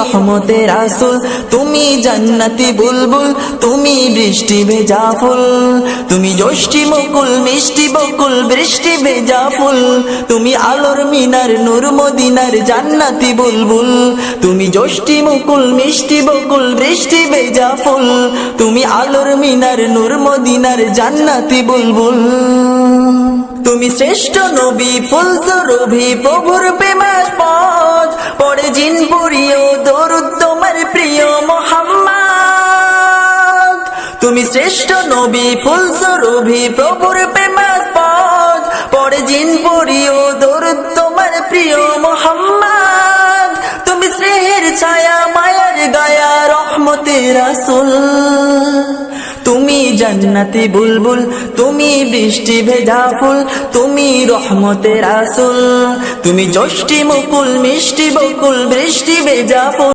রহমতের রাসূল তুমি জান্নাতি বুলবুল, তুমি বৃষ্টি ভেজা ফুল, তুমি যষ্টি মুকুল মিষ্টি বকুল বৃষ্টি ভেজা ফুল, তুমি আলোর মিনার নূর মদিনার জান্নাতি বুলবুল, তুমি যষ্টি মুকুল মিষ্টি বকুল বৃষ্টি ভেজা ফুল, তুমি আলোর মিনার নূর মদিনার জান্নাতি বুলবুল। তুমি শ্রেষ্ঠ নবী ফুল সুরভি প্রভুর প্রেমাস পথ, পড়ে জিন পুরিও দরুদ তোমার প্রিয় মুহাম্মদ। তুমি শ্রেষ্ঠ নবী ফুল সুরভি প্রভুর প্রেমাস পথ, পড়ে জিন পুরিও দরুদ তোমার প্রিয় মুহাম্মদ। তুমি স্নেহের ছায়া মায়ার গায়া রহমতের রাসূল, তুমি জান্নাতি বুলবুল, তুমি বৃষ্টি ভেজা ফুল, তুমি রহমতের রাসূল, তুমি যষ্টি মুকুল মিষ্টি বকুল বৃষ্টি ভেজা ফুল।